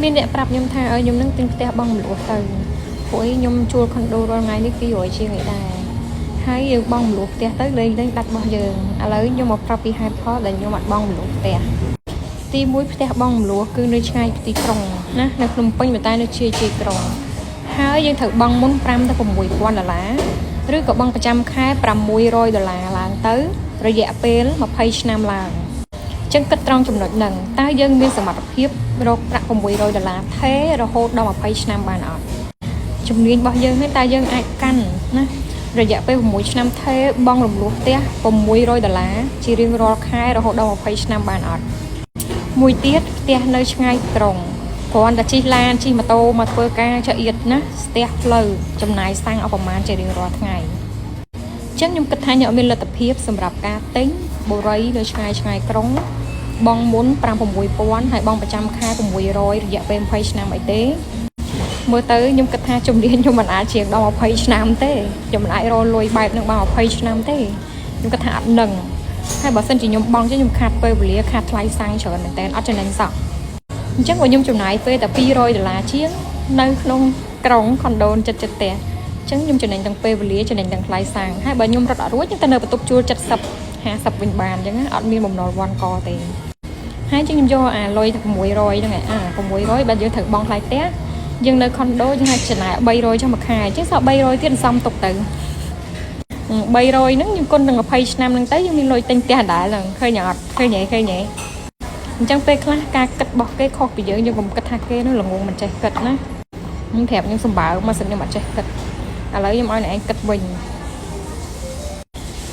មានអ្នកប្រាប់ខ្ញុំថាឲ្យខ្ញុំនឹងទិញផ្ទះបងមលួសទៅព្រោះខ្ញុំជួលខុនដូរាល់ថ្ងៃនេះ200ជាងឯដែរហើយយើងបងមលួសផ្ទះទៅលេងដាច់របស់យើងឥឡូវខ្ញុំមកប្រាប់ពីហេតុផលដែលខ្ញុំអត់បងមលួសផ្ទះទី1ផ្ទះបងមលួសគឺនៅឆ្ងាយពីទីក្រុងណានៅភ្នំពេញប៉ុន្តែនៅជាក្រុងហើយយើងត្រូវបង់មុន5ទៅ$6,000ឬក៏បង់ប្រចាំខែ$600ឡើងទៅរយៈពេល20ឆ្នាំឡើងចឹងគិតត្រង់ចំណុចហ្នឹងតើយើងមានសមត្ថភាពរកប្រាក់$600ថេរហូតដល់20ឆ្នាំបានអត់ជំនាញរបស់យើងហ្នឹងតើយើងអាចកាន់ណារយៈពេល6ឆ្នាំថេរបង់រំលោះផ្ទះ$600ជារៀងរាល់ខែរហូតដល់20ឆ្នាំបានអត់មួយទៀតផ្ទះនៅឆ្ងាយក្រុងគ្រាន់តែជិះឡានជិះម៉ូតូមកធ្វើការចៀតណាស្ទះផ្លូវចំណាយសាំងអស់ប្រមាណជារៀងរាល់ថ្ងៃអញ្ចឹងខ្ញុំគិតថាខ្ញុំអត់មានលទ្ធភាពសម្រាប់ការទិញបុរីនៅឆ្ងាយក្រុងបងមុន5-6,000ហើយបងប្រចាំខែ$600រយៈពេល20ឆ្នាំអីទេមើលទៅខ្ញុំគិតថាជំនាញខ្ញុំមិនអាចជាងដល់20ឆ្នាំទេខ្ញុំមិនអាចរកលុយបែបនឹងបាន20ឆ្នាំទេខ្ញុំគិតថាអត់នឹងហើយបើសិនជាខ្ញុំបង់ខ្ញុំខាតពេលវេលាខាតថ្លៃសាំងច្រើនមែនតើអត់ចំណេញសោះអញ្ចឹងបើខ្ញុំចំណាយពេលតែ$200ជាងនៅក្នុងក្រុងខុនដូចិត្តផ្ទះអញ្ចឹងខ្ញុំចំណេញទាំងពេលវេលាចំណេញទាំងថ្លៃសាំងហើយបើខ្ញុំរត់អត់រួចខ្ញុំទៅនៅបន្ទប់ជួល70-50វិញបានអញ្ចឹងអត់មានបំណុលវ៉ាន់កទេហើយខ្ញុំយកអាលុយតែ600ហ្នឹងឯ600បើយើងត្រូវបង់ថ្លៃផ្ទះយើងនៅខុនដូយើងអាចចំណាយ300ចុះមួយខែអញ្ចឹងសល់300ទៀតសំទុកទៅ300ហ្នឹងយើងគុណនឹង20ឆ្នាំហ្នឹងទៅយើងមានលុយទិញផ្ទះដែរហ្នឹងឃើញអត់ឃើញហ៎អញ្ចឹងពេលខ្លះការគិតរបស់គេខុសពីយើងកុំគិតថាគេនោះល្ងងមិនចេះគិតណាខ្ញុំប្រាប់ខ្ញុំសម្បើមកសិនខ្ញុំអត់ចេះគិតឥឡូវខ្ញុំឲ្យអ្នកឯងគិតវិញ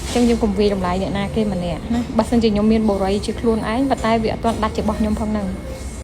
អញ្ចឹងខ្ញុំកុំវាយតម្លៃអ្នកណាគេម្នាក់ណាបើសិនជាខ្ញុំមានបុរីជាខ្លួនឯងប៉ុន្តែវាអត់ទាន់ដាច់ជារបស់ខ្ញុំផងហ្នឹង